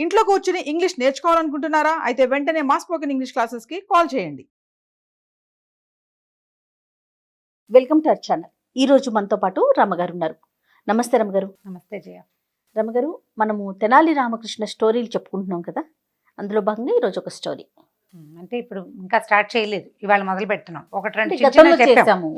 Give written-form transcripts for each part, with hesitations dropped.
ఇంట్లో కూర్చుని ఇంగ్లీష్ నేర్చుకోవాలనుకుంటున్నారా? అయితే వెంటనే మా స్పోకెన్ ఇంగ్లీష్ క్లాసెస్‌కి కాల్ చేయండి. Welcome to our channel. ఈరోజు మనతో పాటు రమ్మగారు ఉన్నారు. నమస్తే రమ్మగారు. నమస్తే జయ. రమ్మగారు, మనము తెనాలి రామకృష్ణ స్టోరీలు చెప్పుకుంటున్నాం కదా, అందులో భాగంగా ఈరోజు ఒక స్టోరీ. అంటే ఇప్పుడు ఇంకా స్టార్ట్ చేయలేదు, ఇవాళ మొదలు పెడుతున్నాం. ఒకటి రెండు అంటే చిన్న గతంలో చిన్నవి చెప్పాం. చేసాము,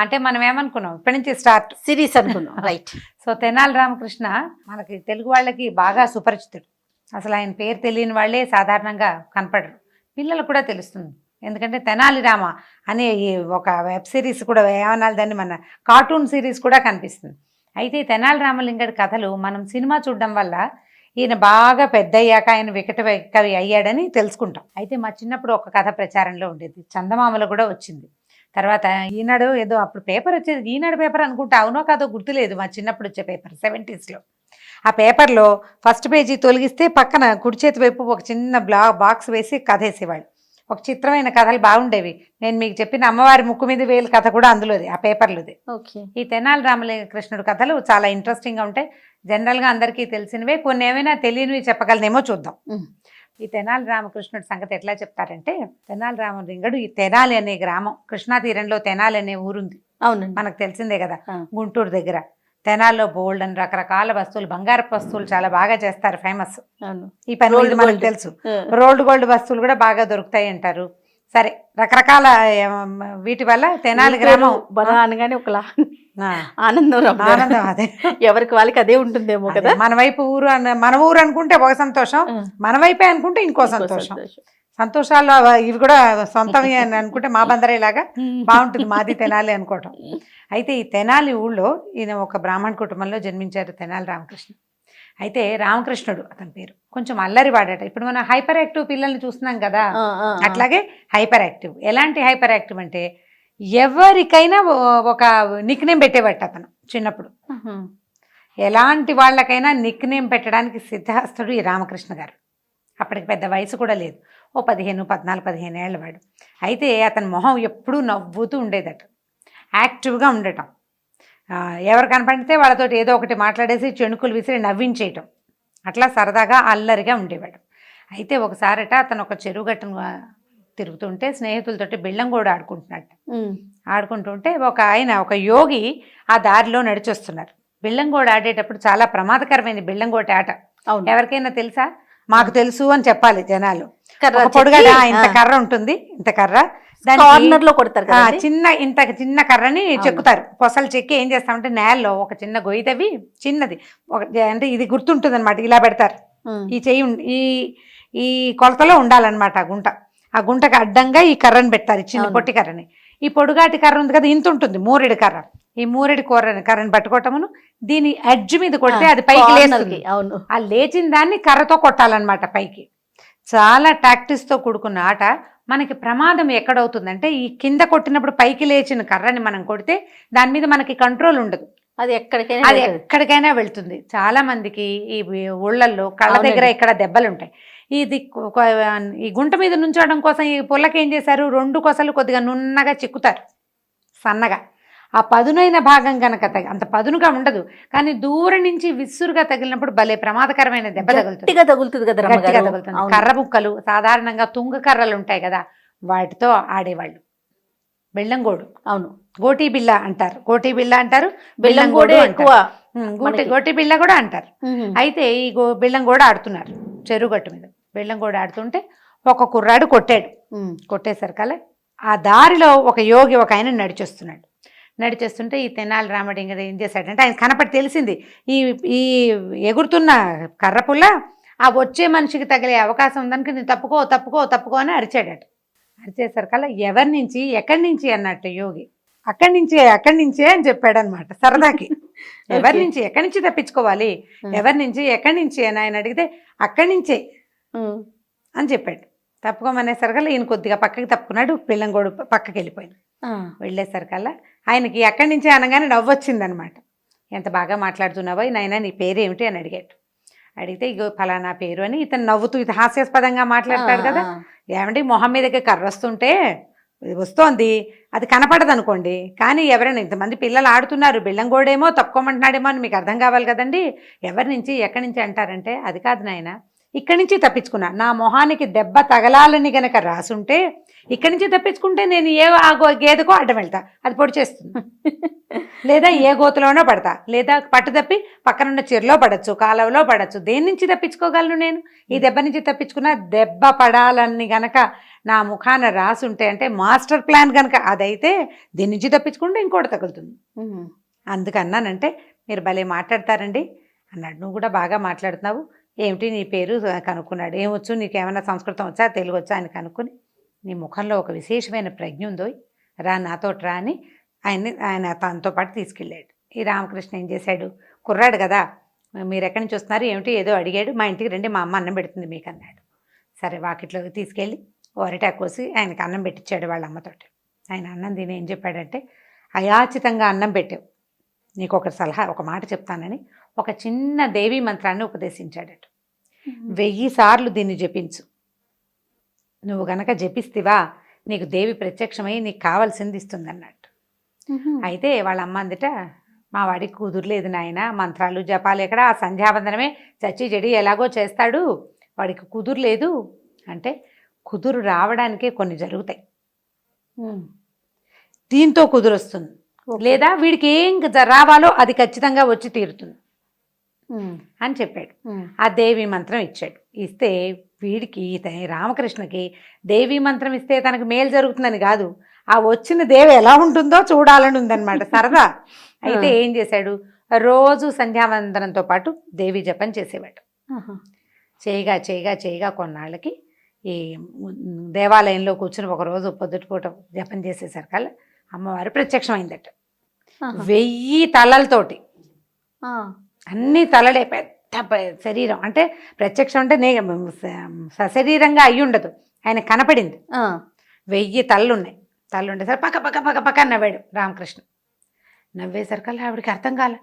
అంటే మనం ఏమనుకున్నాం, ఇప్పటి నుంచి స్టార్ట్ సిరీస్ అనుకున్నాం. రైట్. సో తెనాలి రామకృష్ణ మనకి తెలుగు వాళ్ళకి బాగా సుపరిచితుడు. అసలు ఆయన పేరు తెలియని వాళ్ళే సాధారణంగా కనపడరు, పిల్లలకు కూడా తెలుస్తుంది. ఎందుకంటే తెనాలి రామ అనే ఈ ఒక వెబ్ సిరీస్ కూడా, ఏమనాలి దాన్ని, మన కార్టూన్ సిరీస్ కూడా కనిపిస్తుంది. అయితే ఈ తెనాలి రామలింగడి కథలు మనం సినిమా చూడడం వల్ల ఈయన బాగా పెద్ద అయ్యాక ఆయన వికట కవి అయ్యాడని తెలుసుకుంటాం. అయితే మా చిన్నప్పుడు ఒక కథ ప్రచారంలో ఉండేది, చందమామలో కూడా వచ్చింది. తర్వాత ఈనాడు ఏదో అప్పుడు పేపర్ వచ్చేది, ఈనాడు పేపర్ అనుకుంటా, అవునో కాదో గుర్తులేదు, మా చిన్నప్పుడు వచ్చే పేపర్ 70s. ఆ పేపర్లో ఫస్ట్ పేజీ తొలగిస్తే పక్కన కుడి చేతి వైపు ఒక చిన్న బాక్స్ వేసి కథ వేసేవాళ్ళు. ఒక చిత్రమైన కథలు బాగుండేవి. నేను మీకు చెప్పిన అమ్మవారి ముక్కు మీద వేలు కథ కూడా అందులోది, ఆ పేపర్లోది. ఓకే. ఈ తెనాలి రామకృష్ణుడు కథలు చాలా ఇంట్రెస్టింగ్గా ఉంటాయి. జనరల్గా అందరికీ తెలిసినవే, కొన్ని ఏమైనా తెలియనివి చెప్పగలనేమో చూద్దాం. ఈ తెనాలి రామకృష్ణుడి సంగతి ఎట్లా చెప్తారంటే, తెనాలి రామలింగడు ఈ తెనాలి అనే గ్రామం, కృష్ణా తీరంలో తెనాలి అనే ఊరుంది, అవునండి, మనకు తెలిసిందే కదా, గుంటూరు దగ్గర. తెనాల్లో బోల్డ్ అని రకరకాల వస్తువులు, బంగారపు వస్తువులు చాలా బాగా చేస్తారు, ఫేమస్. ఈ పని మనకు తెలుసు. రోల్డ్ గోల్డ్ వస్తువులు కూడా బాగా దొరుకుతాయి అంటారు. సరే, రకరకాల వీటి వల్ల తెనాలి గ్రామం అనగానే ఒక ఆనందం. ఆనందం అదే, ఎవరికి వాళ్ళకి అదే ఉంటుందేమో కదా. మన వైపు ఊరు మన ఊరు అనుకుంటే ఒక సంతోషం, మన వైపే అనుకుంటే ఇంకో సంతోషం. సంతోషాల్లో ఇవి కూడా సొంతం అని అనుకుంటే మా బందరేలాగా బాగుంటుంది, మాది తెనాలి అనుకోవటం. అయితే ఈ తెనాలి ఊళ్ళో ఈయన ఒక బ్రాహ్మణ కుటుంబంలో జన్మించారు, తెనాలి రామకృష్ణ. అయితే రామకృష్ణుడు అతని పేరు, కొంచెం అల్లరి వాడట. ఇప్పుడు మనం హైపర్ యాక్టివ్ పిల్లల్ని చూస్తున్నాం కదా, అట్లాగే హైపర్ యాక్టివ్. ఎలాంటి హైపర్ యాక్టివ్ అంటే, ఎవరికైనా ఒక నిక్ నేమ్ పెట్టేవాట అతను చిన్నప్పుడు. ఎలాంటి వాళ్ళకైనా నిక్ నేమ్ పెట్టడానికి సిద్ధహస్తుడు ఈ రామకృష్ణ గారు. అప్పటికి పెద్ద వయసు కూడా లేదు, ఓ 14-15 ఏళ్ళ వాడు. అయితే అతని మొహం ఎప్పుడూ నవ్వుతూ ఉండేదట, యాక్టివ్గా ఉండటం. ఎవరు కనపడితే వాళ్ళతో ఏదో ఒకటి మాట్లాడేసి చెణుకులు విసిరి నవ్వించేయటం, అట్లా సరదాగా అల్లరిగా ఉండేవాడు. అయితే ఒకసారట అతను ఒక చెరువు గట్టును తిరుగుతుంటే స్నేహితులతోటి బిళ్ళంగోడు ఆడుకుంటుంటే ఒక యోగి ఆ దారిలో నడిచొస్తున్నారు. బిళ్ళంగోడు ఆడేటప్పుడు చాలా ప్రమాదకరమైన బిళ్ళంగోటి ఆట. ఎవరికైనా తెలుసా? మాకు తెలుసు అని చెప్పాలి జనాలు. పొడుగడ ఇంత కర్ర ఉంటుంది, ఇంత కర్ర, కార్నర్ లో కొడతారు, చిన్న కర్రని చెక్కుతారు. పొసలు చెక్కి ఏం చేస్తామంటే నేలలో ఒక చిన్న గొయ్యి తవ్వి, చిన్నది అంటే ఇది గుర్తుంటుంది అనమాట, ఇలా పెడతారు. ఈ చెయ్యి ఈ కొలతలో ఉండాలన్నమాట ఆ గుంటకు అడ్డంగా ఈ కర్రని పెడతారు, చిన్న పొట్టి కర్రని. ఈ పొడుగాటి కర్ర ఉంది కదా, ఇంత ఉంటుంది, మూరెడు కర్ర. ఈ మూరెడు కర్రని పట్టుకోవటమును, దీని ఎడ్జ్ మీద కొడితే అది పైకి లేస్తుంది. ఆ లేచిన దాన్ని కర్రతో కొట్టాలన్నమాట పైకి. చాలా టాక్టిక్స్తో కూడుకున్న ఆట. మనకి ప్రమాదం ఎక్కడవుతుందంటే, ఈ కింద కొట్టినప్పుడు పైకి లేచిన కర్రని మనం కొడితే దాని మీద మనకి కంట్రోల్ ఉండదు, అది ఎక్కడికైనా వెళ్తుంది. చాలా మందికి ఈ ఊళ్ళల్లో కళ్ళ దగ్గర ఇక్కడ దెబ్బలు ఉంటాయి. ఈ గుంట మీద నుంచోవడం కోసం ఈ పుల్లకి ఏం చేశారు, 2 కొసలు కొద్దిగా నున్నగా చిక్కుతారు సన్నగా. ఆ పదునైన భాగం కనుక అంత పదునుగా ఉండదు, కానీ దూరం నుంచి విసురుగా తగిలినప్పుడు భలే ప్రమాదకరమైన దెబ్బ తగులుతుంది కదా, గట్టిగా తగులుతుంది. కర్ర ముక్కలు సాధారణంగా తుంగ కర్రలు ఉంటాయి కదా, వాటితో ఆడేవాళ్ళు. బెల్లంగోడు, అవును, గోటీ బిళ్ళ అంటారు, బెల్లంగోడు గోటీ బిళ్ళ కూడా అంటారు. అయితే ఈ బెల్లంగోడు ఆడుతున్నారు చెరువు గట్టు మీద. బెల్లంగోడు ఆడుతుంటే ఒక కుర్రాడు కొట్టేసరికల్లా ఆ దారిలో ఒక యోగి ఒక ఆయన నడిచేస్తుంటే ఈ తెనాలి రామలింగడు ఏం చేశాడంటే, ఆయన కనపడి తెలిసింది ఈ ఎగురుతున్న కర్ర పుల్ల ఆ వచ్చే మనిషికి తగిలే అవకాశం ఉందనుక, నేను తప్పుకో అని అరిచేసరికల్లా ఎవరి నుంచి ఎక్కడి నుంచి అన్నట్టు యోగి, అక్కడి నుంచే అని చెప్పాడు అనమాట సరదాకి. ఎవరి నుంచి ఎక్కడి నుంచి తప్పించుకోవాలి, ఎవరి నుంచి ఎక్కడి నుంచి అని ఆయన అడిగితే అక్కడి నుంచే అని చెప్పాడు. తప్పుకోమనేసరికల్లా ఈయన కొద్దిగా పక్కకి తప్పుకున్నాడు, బెల్లంగోడు పక్కకి వెళ్ళిపోయింది. వెళ్ళేసరికల్లా ఆయనకి ఎక్కడి నుంచి అనగానే నవ్వొచ్చిందనమాట. ఎంత బాగా మాట్లాడుతున్నావో నాయన, నీ పేరేమిటి అని అడిగితే ఇగో ఫలానా పేరు అని. ఇతను నవ్వుతూ, ఇది హాస్యాస్పదంగా మాట్లాడతాడు కదా, ఏమంటే మొహం మీదకి కర్ర వస్తోంది, అది కనపడదు అనుకోండి, కానీ ఎవరైనా ఇంతమంది పిల్లలు ఆడుతున్నారు, బెల్లంగోడేమో తప్పుకోమంటున్నాడేమో అని మీకు అర్థం కావాలి కదండి, ఎవరి నుంచి ఎక్కడి నుంచి అంటారంటే, అది కాదు నాయన, ఇక్కడి నుంచి తప్పించుకున్నా. నా మొహానికి దెబ్బ తగలాలని గనక రాసుంటే ఇక్కడి నుంచి తప్పించుకుంటే నేను గేదెకో అడ్డం వెళ్తా, అది పొడి చేస్తుంది. లేదా ఏ గోతులోనో పడతా, లేదా పట్టు తప్పి పక్కనున్న చెరులో పడచ్చు, కాలువలో పడచ్చు. దేని నుంచి తప్పించుకోగలను నేను? ఈ దెబ్బ నుంచి తప్పించుకున్నా. దెబ్బ పడాలని గనక నా ముఖాన రాసుంటే, అంటే మాస్టర్ ప్లాన్ గనక అదైతే దీని నుంచి తప్పించుకుంటే ఇంకోటి తగులుతుంది. అందుకన్నానంటే మీరు భలే మాట్లాడతారండి అన్నాడు. నువ్వు కూడా బాగా మాట్లాడుతున్నావు, ఏమిటి నీ పేరు కనుక్కున్నాడు. ఏమొచ్చు నీకేమైనా సంస్కృతం వచ్చా, తెలుగు వచ్చా అని కనుక్కొని, నీ ముఖంలో ఒక విశేషమైన ప్రజ్ఞ ఉందో, రా నాతోటి రా అని ఆయన తనతో పాటు తీసుకెళ్ళాడు. ఈ రామకృష్ణ ఏం చేశాడు, కుర్రాడు కదా, మీరు ఎక్కడి నుంచి వస్తున్నారు ఏమిటి ఏదో అడిగాడు. మా ఇంటికి రండి, మా అమ్మ అన్నం పెడుతుంది మీకు అన్నాడు. సరే వాకిట్లోకి తీసుకెళ్ళి అరిటాకు కోసి ఆయనకి అన్నం పెట్టించాడు వాళ్ళ అమ్మతోటి. ఆయన అన్నం తిని ఏం చెప్పాడంటే, అయాచితంగా అన్నం పెట్టావు, నీకు ఒక సలహా ఒక మాట చెప్తానని ఒక చిన్న దేవీ మంత్రాన్ని ఉపదేశించాడట. 1000 సార్లు దీన్ని జపించు, నువ్వు గనక జపిస్తివా నీకు దేవి ప్రత్యక్షమై నీకు కావాల్సింది ఇస్తుంది అన్నట్టు. అయితే వాళ్ళ అమ్మ అందట, మా వాడికి కుదురులేదు నాయన, మంత్రాలు జపాలు ఎక్కడ, ఆ సంధ్యావందనమే చచ్చి చెడి ఎలాగో చేస్తాడు, వాడికి కుదురులేదు అంటే, కుదురు రావడానికే కొన్ని జరుగుతాయి, దీంతో కుదురు వస్తుంది, లేదా వీడికి ఏం రావాలో అది ఖచ్చితంగా వచ్చి తీరుతుంది అని చెప్పాడు. ఆ దేవి మంత్రం ఇచ్చాడు. ఇస్తే వీడికి రామకృష్ణకి దేవి మంత్రం ఇస్తే తనకు మేలు జరుగుతుందని కాదు, ఆ వచ్చిన దేవి ఎలా ఉంటుందో చూడాలని ఉందన్నమాట, సరదా. అయితే ఏం చేశాడు, రోజు సంధ్యావందనంతో పాటు దేవి జపం చేసేవాడు. చేయగా చేయగా చేయగా కొన్నాళ్ళకి ఈ దేవాలయంలో కూర్చుని ఒకరోజు పొద్దుటిపూట జపం చేసేసరికల్లా అమ్మవారు ప్రత్యక్షమైందట. 1000 తలలతోటి, అన్ని తలలే, పెద్ద శరీరం. అంటే ప్రత్యక్షం అంటే సశరీరంగా అయ్యి ఉండదు, ఆయన కనపడింది. 1000 తలలున్నాయి. తలలుండేసరికి పక్క పక్క పక్క పక్క నవ్వాడు రామకృష్ణ. నవ్వేసరికల్లా ఆవిడికి అర్థం కాల,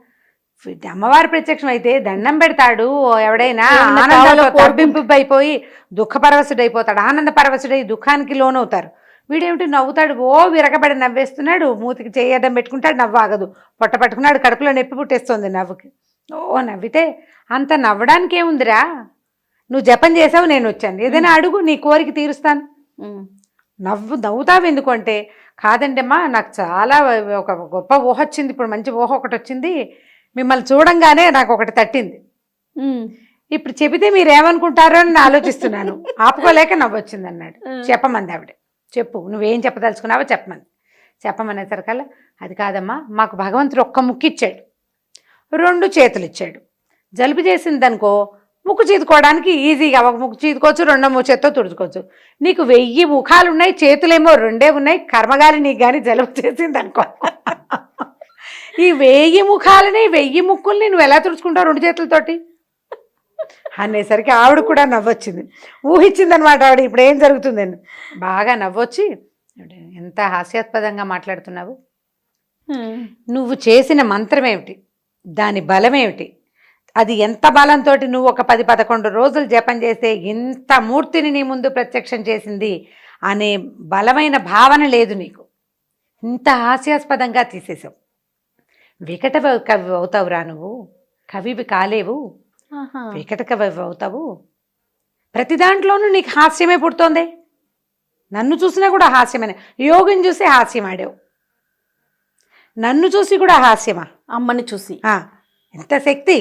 అమ్మవారి ప్రత్యక్షం అయితే దండం పెడతాడు ఎవడైనా, ఆనందంలో తబ్బింపుబైపోయి దుఃఖపరవశుడైపోతాడు, ఆనంద పరవశుడై దుఃఖానికి లోనవుతారు. వీడేమిటి నవ్వుతాడు, విరగబడి నవ్వేస్తున్నాడు, మూతికి చేయడం పెట్టుకుంటాడు, నవ్వాగదు, పొట్ట పట్టుకున్నాడు, కడుపులో నొప్పి పుట్టేస్తుంది నవ్వుకి. నవ్వితే అంత నవ్వడానికి ఏముందిరా, నువ్వు జపం చేసావు నేను వచ్చాను, ఏదైనా అడుగు నీ కోరిక తీరుస్తాను. నవ్వుతావు ఎందుకంటే, కాదండి అమ్మా నాకు చాలా ఒక గొప్ప ఊహ వచ్చింది, ఇప్పుడు మంచి ఊహ ఒకటి వచ్చింది, మిమ్మల్ని చూడంగానే నాకు ఒకటి తట్టింది, ఇప్పుడు చెబితే మీరేమనుకుంటారో అని ఆలోచిస్తున్నాను, ఆపుకోలేక నవ్వొచ్చింది అన్నాడు. చెప్పమంది ఆవిడ. చెప్పు నువ్వేం చెప్పదలుచుకున్నావో చెప్పమనేసరికల్లా, అది కాదమ్మా మాకు భగవంతుడు ఒక్క ముక్కు ఇచ్చాడు, 2 చేతులు ఇచ్చాడు, జలుబు చేసిందనుకో ముక్కు చీదుకోవడానికి ఈజీగా ఒక ముక్కు చీదుకోవచ్చు, 2వ చేత్తో తుడుచుకోవచ్చు. నీకు 1000 ముఖాలు ఉన్నాయి, చేతులేమో 2 ఉన్నాయి, కర్మగాలి నీకు కానీ జలుబు చేసిందనుకో, ఈ 1000 ముఖాలని 1000 ముక్కుల్ని నువ్వు ఎలా తుడుచుకుంటావు 2 చేతులతోటి అనేసరికి ఆవిడ కూడా నవ్వొచ్చింది, ఊహించిందనమాట ఆవిడ ఇప్పుడు ఏం జరుగుతుందని. బాగా నవ్వొచ్చి, ఎంత హాస్యాస్పదంగా మాట్లాడుతున్నావు, నువ్వు చేసిన మంత్రం ఏమిటి, దాని బలం ఏమిటి, అది ఎంత బలంతో నువ్వు ఒక 10-11 రోజులు జపం చేస్తే ఇంత మూర్తిని నీ ముందు ప్రత్యక్షం చేసింది అనే బలమైన భావన లేదు నీకు, ఇంత హాస్యాస్పదంగా తీసేసావు, వికట కవి అవుతావురా నువ్వు, కవివి కాలేవు, వికట కవి అవుతావు, ప్రతి దాంట్లోనూ నీకు హాస్యమే పుడుతోంది, నన్ను చూసినా కూడా హాస్యమనే, యోగిని చూసి హాస్యం ఆడావు, నన్ను చూసి కూడా హాస్యమా, అమ్మని చూసి ఎంత శక్తి,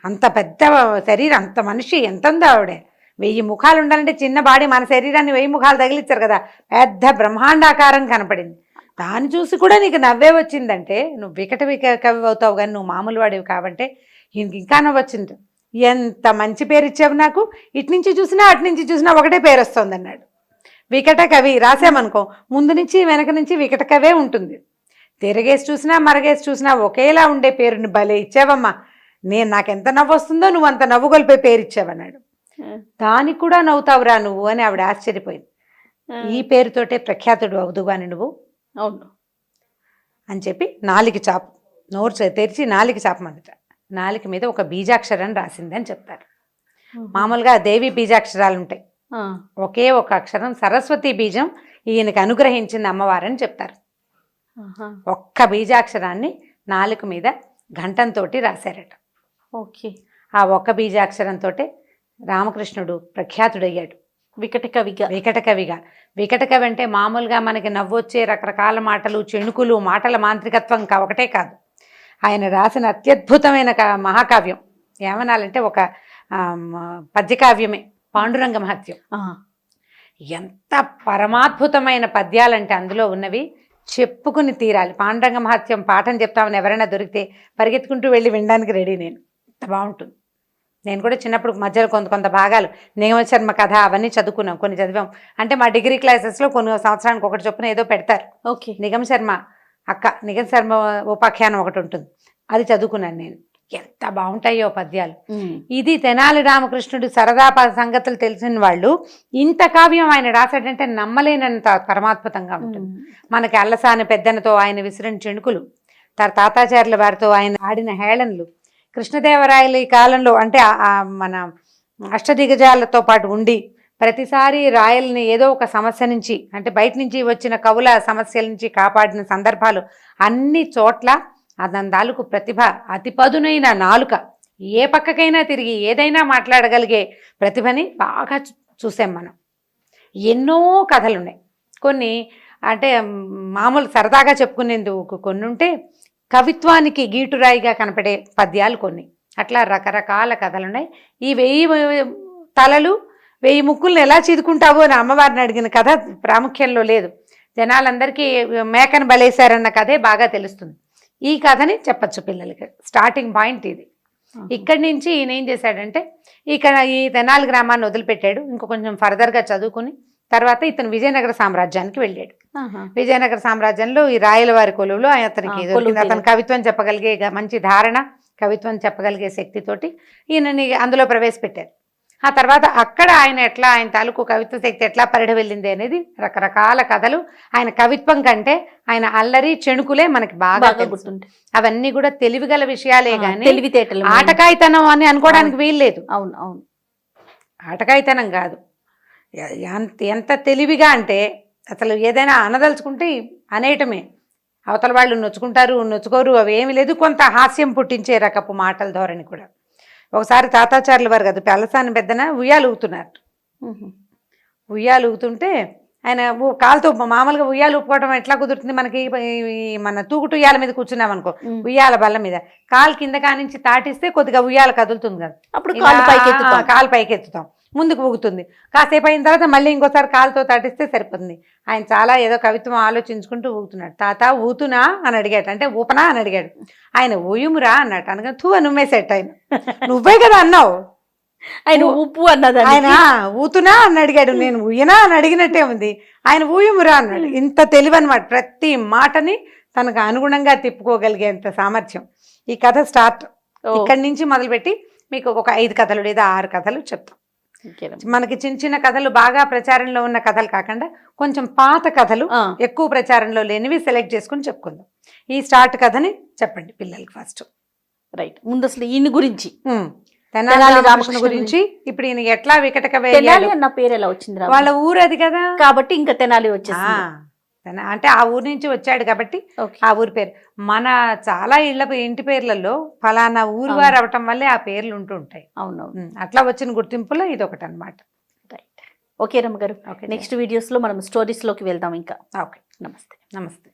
అంత పెద్ద శరీరం, అంత మనిషి ఎంత ఉందో ఆవిడే, 1000 ముఖాలు ఉండాలంటే చిన్న బాడీ, మన శరీరాన్ని 1000 ముఖాలు తగిలిచ్చారు కదా, పెద్ద బ్రహ్మాండాకారం కనపడింది, దాన్ని చూసి కూడా నీకు నవ్వే వచ్చిందంటే నువ్వు వికట కవి అవుతావు, కానీ నువ్వు మామూలు వాడివి కాబట్టి ఇంకా నవ్వొచ్చింది. ఎంత మంచి పేరు ఇచ్చావు నాకు, ఇటు నుంచి చూసినా అటు నుంచి చూసినా ఒకటే పేరు వస్తుంది అన్నాడు. వికట కవి రాసామనుకో, ముందు నుంచి వెనక నుంచి వికట కవే ఉంటుంది, తిరగేసి చూసినా మరగేసి చూసినా ఒకేలా ఉండే పేరుని భలే ఇచ్చావమ్మా, నాకెంత నవ్వు వస్తుందో నువ్వు అంత నవ్వు గొలిపే పేరు ఇచ్చావన్నాడు. దానికి కూడా నవ్వుతావురా నువ్వు అని ఆవిడ ఆశ్చర్యపోయింది. ఈ పేరుతోటే ప్రఖ్యాతుడు అవుదుగాని నువ్వు, అవును అని చెప్పి నాలిక చాపు, నోరు తెరిచి నాలిక చాపమందట, నాలిక మీద ఒక బీజాక్షరం రాసింది అని చెప్తారు. మామూలుగా దేవి బీజాక్షరాలు ఉంటాయి, ఒకే ఒక అక్షరం సరస్వతి బీజం ఈయనకి అనుగ్రహించింది అమ్మవారని చెప్తారు. ఒక్క బీజాక్షరాన్ని నాలుక మీద గంటంతో రాశారట. ఓకే. ఆ ఒక్క బీజాక్షరంతో రామకృష్ణుడు ప్రఖ్యాతుడయ్యాడు వికట కవిగా. వికట కవిగా. వికట కవి అంటే మామూలుగా మనకి నవ్వొచ్చే రకరకాల మాటలు, చెణుకులు, మాటల మాంత్రికత్వం ఒకటే కాదు. ఆయన రాసిన అత్యద్భుతమైన మహాకావ్యం ఏమనాలంటే ఒక పద్యకావ్యమే పాండురంగ మహత్యం. ఎంత పరమాద్భుతమైన పద్యాలంటే అందులో ఉన్నవి చెప్పుకుని తీరాలి. పాండురంగ మహత్యం పాఠం చెప్తామని ఎవరైనా దొరికితే పరిగెత్తుకుంటూ వెళ్ళి వినడానికి రెడీ. నేను ఎంత బాగుంటుంది. నేను కూడా చిన్నప్పుడు మధ్యలో కొంత భాగాలు నిగమ శర్మ కథ అవన్నీ చదువుకున్నాం, కొన్ని చదివాం. అంటే మా డిగ్రీ క్లాసెస్లో కొన్ని సంవత్సరానికి ఒకటి చొప్పున ఏదో పెడతారు. ఓకే. నిగమ శర్మ నిగమ శర్మ ఉపాఖ్యానం ఒకటి ఉంటుంది, అది చదువుకున్నాను నేను. ఎంత బాగుంటాయో పద్యాలు. ఇది తెనాలి రామకృష్ణుడు సరదా సంగతులు తెలిసిన వాళ్ళు ఇంత కావ్యం ఆయన రాశాడంటే నమ్మలేనంత పరమాద్భుతంగా ఉంటుంది. మనకి అల్లసాని పెద్దనతో ఆయన విసిరిన చెణుకులు, తాతాచార్యుల వారితో ఆయన ఆడిన హేళనలు, కృష్ణదేవరాయల ఈ కాలంలో అంటే మన అష్టదిగ్గజాలతో పాటు ఉండి ప్రతిసారి రాయల్ని ఏదో ఒక సమస్య నుంచి, అంటే బయట నుంచి వచ్చిన కవుల సమస్యల నుంచి కాపాడిన సందర్భాలు అన్ని చోట్ల అదందాలకు ప్రతిభ, అతి పదునైన నాలుక, ఏ పక్కకైనా తిరిగి ఏదైనా మాట్లాడగలిగే ప్రతిభని బాగా చూసాం మనం. ఎన్నో కథలు ఉన్నాయి. కొన్ని అంటే మామూలు సరదాగా చెప్పుకునేందుకు కొన్ని ఉంటే, కవిత్వానికి గీటురాయిగా కనపడే పద్యాలు కొన్ని, అట్లా రకరకాల కథలు ఉన్నాయి. ఈ 1000 తలలు 1000 ముక్కులను ఎలా చీదుకుంటావో అని అమ్మవారిని అడిగిన కథ ప్రాముఖ్యంలో లేదు. జనాలందరికీ మేకను బలేశారన్న కథే బాగా తెలుస్తుంది. ఈ కథని చెప్పచ్చు పిల్లలకి. స్టార్టింగ్ పాయింట్ ఇది. ఇక్కడి నుంచి ఈయన ఏం చేశాడంటే ఇక్కడ ఈ తెనాలి గ్రామాన్ని వదిలిపెట్టాడు. ఇంకో కొంచెం ఫర్దర్గా చదువుకుని తర్వాత ఇతను విజయనగర సామ్రాజ్యానికి వెళ్ళాడు. విజయనగర సామ్రాజ్యంలో ఈ రాయల వారి కొలువులో అతనికి అతను కవిత్వం చెప్పగలిగే మంచి ధారణ, కవిత్వం చెప్పగలిగే శక్తితోటి ఈయనని అందులో ప్రవేశపెట్టారు. ఆ తర్వాత అక్కడ ఆయన ఆయన తాలూకు కవిత్వ శక్తి ఎట్లా పరిడి వెళ్ళింది అనేది రకరకాల కథలు. ఆయన కవిత్వం కంటే ఆయన అల్లరి చెణుకులే మనకి బాగా గుర్తుంటాయి. అవన్నీ కూడా తెలివిగల విషయాలే గానీ తెలివితేటలు, ఆటకాయితనం అని అనుకోవడానికి వీల్లేదు. అవును అవును, ఆటకాయితనం కాదు. ఎంత తెలివిగా అంటే అసలు ఏదైనా అనదలుచుకుంటే అనేయటమే. అవతల వాళ్ళు నొచ్చుకుంటారు, నొచ్చుకోరు, అవి ఏమి లేదు. కొంత హాస్యం పుట్టించే రకపు మాటల ధోరణి కూడా. ఒకసారి తాతాచార్యుల వారు కదా అలసాని పెద్దన ఉయ్యాలు ఊగుతున్నారు. ఉయ్యాలు ఊగుతుంటే ఆయన కాలుతో మామూలుగా ఉయ్యాలు ఊపుకోవడం ఎట్లా కుదురుతుంది మనకి, మన తూగుటు ఉయ్యాల మీద కూర్చున్నాం అనుకో, ఉయ్యాల బల్ల మీద కాలు కింద కానించి తాటిస్తే కొద్దిగా ఉయ్యాల కదులుతుంది కదా, అప్పుడు కాలు పైకెత్తుతాం, ముందుకు ఊగుతుంది. కాసేపు అయిన తర్వాత మళ్ళీ ఇంకోసారి కాలుతో తాటిస్తే సరిపోతుంది. ఆయన చాలా ఏదో కవిత్వం ఆలోచించుకుంటూ ఊగుతున్నాడు. తాత ఊతునా అని అడిగాడు, అంటే ఊపనా అని అడిగాడు. ఆయన ఊయుమురా అన్నట్టు, అనగా తూ అని ఉమ్మేసేట. ఆయన నువ్వే కదా అన్నావు, ఆయన ఉప్పు అన్నది. ఆయన ఊతునా అని అడిగాడు, నేను ఊయనా అని అడిగినట్టే ఉంది. ఆయన ఊయుమురా అన్నాడు. ఇంత తెలివి అనమాట. ప్రతి మాటని తనకు అనుగుణంగా తిప్పుకోగలిగేంత సామర్థ్యం. ఈ కథ స్టార్ట్ ఇక్కడి నుంచి మొదలుపెట్టి మీకు ఒక 5 కథలు లేదా 6 కథలు చెప్తాం. మనకి చిన్న చిన్న కథలు, బాగా ప్రచారంలో ఉన్న కథలు కాకుండా కొంచెం పాత కథలు, ఎక్కువ ప్రచారంలో లేనివి సెలెక్ట్ చేసుకుని చెప్పుకుందాం. ఈ స్టార్ట్ కథని చెప్పండి పిల్లలకి ఫస్ట్. రైట్. ముందు అసలు ఈయన గురించి, తెనాలి రామకృష్ణ గురించి. ఇప్పుడు ఈయన ఎట్లా వికటక అన్న పేరు ఎలా వచ్చింది? వాళ్ళ ఊరు అది కదా, కాబట్టి ఇంకా తెనాలి వచ్చేసి అంటే ఆ ఊరు నుంచి వచ్చాడు కాబట్టి ఆ ఊరి పేరు. మన చాలా ఇంటి పేర్లలో ఫలానా ఊరు వారు అవటం వల్లే ఆ పేర్లు ఉంటూ ఉంటాయి. అవునవును. అట్లా వచ్చిన గుర్తింపులో ఇది ఒకటి అనమాట. రైట్. ఓకే రమ్మ గారు, నెక్స్ట్ వీడియోస్ లో మనం స్టోరీస్ లోకి వెళ్దాం ఇంకా. ఓకే, నమస్తే. నమస్తే.